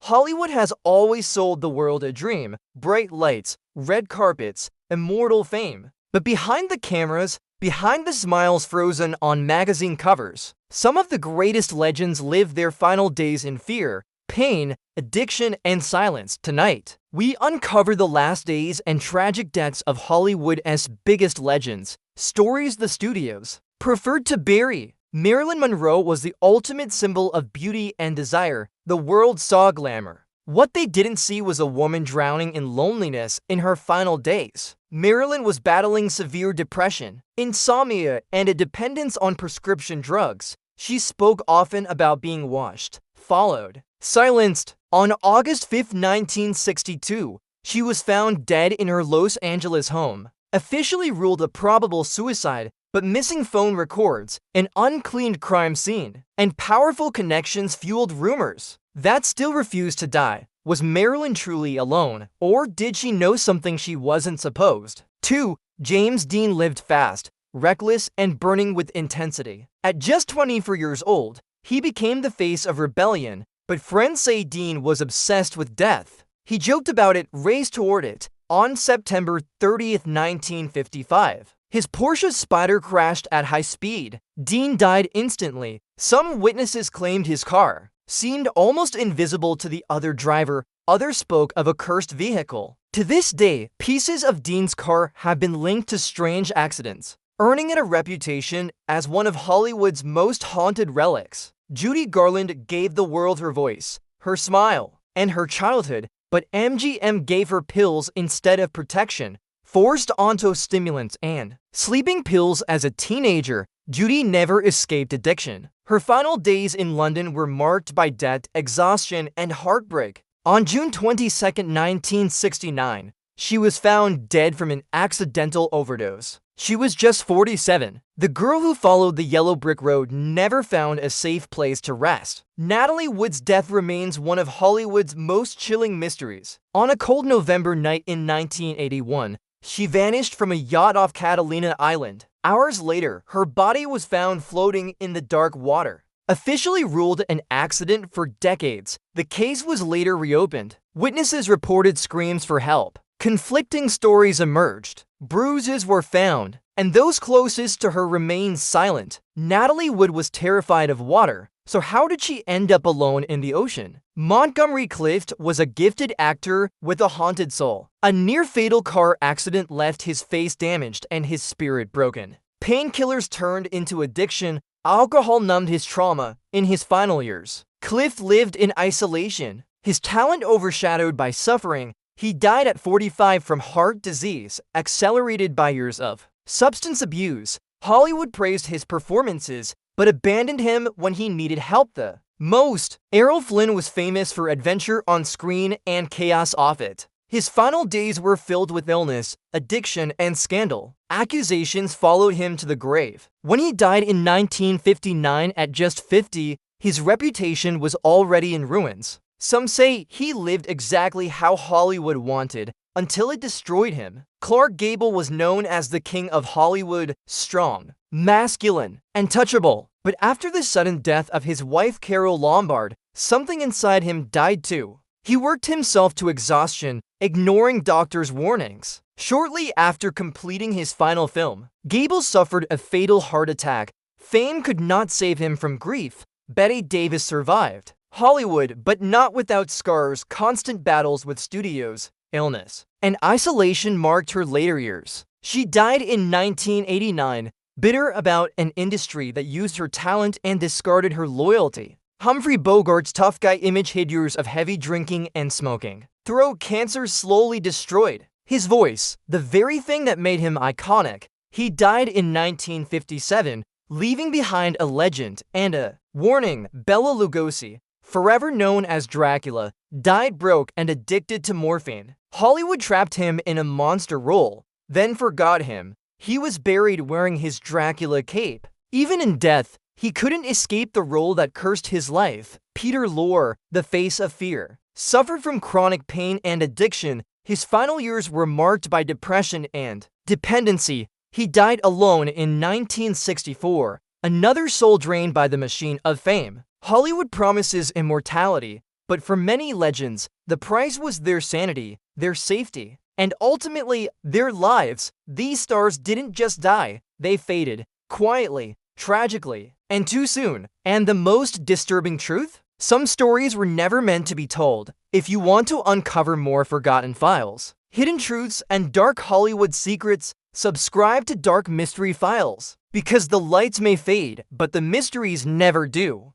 Hollywood has always sold the world a dream: bright lights, red carpets, immortal fame. But behind the cameras, behind the smiles frozen on magazine covers, some of the greatest legends live their final days in fear, pain, addiction, and silence. Tonight, we uncover the last days and tragic deaths of Hollywood's biggest legends, stories the studios preferred to bury. Marilyn Monroe was the ultimate symbol of beauty and desire. The world saw glamour. What they didn't see was a woman drowning in loneliness in her final days. Marilyn was battling severe depression, insomnia, and a dependence on prescription drugs. She spoke often about being washed, followed, silenced. On August 5, 1962, she was found dead in her Los Angeles home, officially ruled a probable suicide. But missing phone records, an uncleaned crime scene, and powerful connections fueled rumors that still refused to die. Was Marilyn truly alone, or did she know something she wasn't supposed to? James Dean lived fast, reckless, and burning with intensity. At just 24 years old, he became the face of rebellion, but friends say Dean was obsessed with death. He joked about it, raced toward it. On September 30th, 1955, his Porsche Spyder crashed at high speed. Dean died instantly. Some witnesses claimed his car seemed almost invisible to the other driver. Others spoke of a cursed vehicle. To this day, pieces of Dean's car have been linked to strange accidents, earning it a reputation as one of Hollywood's most haunted relics. Judy Garland gave the world her voice, her smile, and her childhood, but MGM gave her pills instead of protection. Forced onto stimulants and sleeping pills as a teenager, Judy never escaped addiction. Her final days in London were marked by debt, exhaustion, and heartbreak. On June 22, 1969, she was found dead from an accidental overdose. She was just 47. The girl who followed the yellow brick road never found a safe place to rest. Natalie Wood's death remains one of Hollywood's most chilling mysteries. On a cold November night in 1981, she vanished from a yacht off Catalina Island. Hours later, her body was found floating in the dark water. Officially ruled an accident for decades, the case was later reopened. Witnesses reported screams for help. Conflicting stories emerged. Bruises were found, and those closest to her remained silent. Natalie Wood was terrified of water, so how did she end up alone in the ocean? Montgomery Clift was a gifted actor with a haunted soul. A near-fatal car accident left his face damaged and his spirit broken. Painkillers turned into addiction. Alcohol numbed his trauma. In his final years, Clift lived in isolation, his talent overshadowed by suffering. He died at 45 from heart disease, accelerated by years of substance abuse. Hollywood praised his performances, but abandoned him when he needed help the most. Errol Flynn was famous for adventure on screen and chaos off it. His final days were filled with illness, addiction, and scandal. Accusations followed him to the grave. When he died in 1959 at just 50, his reputation was already in ruins. Some say he lived exactly how Hollywood wanted, until it destroyed him. Clark Gable was known as the king of Hollywood, strong, masculine, and touchable. But after the sudden death of his wife Carole Lombard, something inside him died too. He worked himself to exhaustion, ignoring doctors' warnings. Shortly after completing his final film, Gable suffered a fatal heart attack. Fame could not save him from grief. Bette Davis survived Hollywood, but not without scars. Constant battles with studios, illness, and isolation marked her later years. She died in 1989, bitter about an industry that used her talent and discarded her loyalty. Humphrey Bogart's tough guy image hid years of heavy drinking and smoking. Throat cancer slowly destroyed his voice, the very thing that made him iconic. He died in 1957, leaving behind a legend and a warning. Bela Lugosi, forever known as Dracula, died broke and addicted to morphine. Hollywood trapped him in a monster role, then forgot him. He was buried wearing his Dracula cape. Even in death, he couldn't escape the role that cursed his life. Peter Lorre, the face of fear, suffered from chronic pain and addiction. His final years were marked by depression and dependency. He died alone in 1964, another soul drained by the machine of fame. Hollywood promises immortality, But for many legends, the price was their sanity, their safety, and ultimately, their lives. These stars didn't just die, they faded, quietly, tragically, and too soon. And the most disturbing truth? Some stories were never meant to be told. If you want to uncover more forgotten files, hidden truths, and dark Hollywood secrets, subscribe to Dark Mystery Files. Because the lights may fade, but the mysteries never do.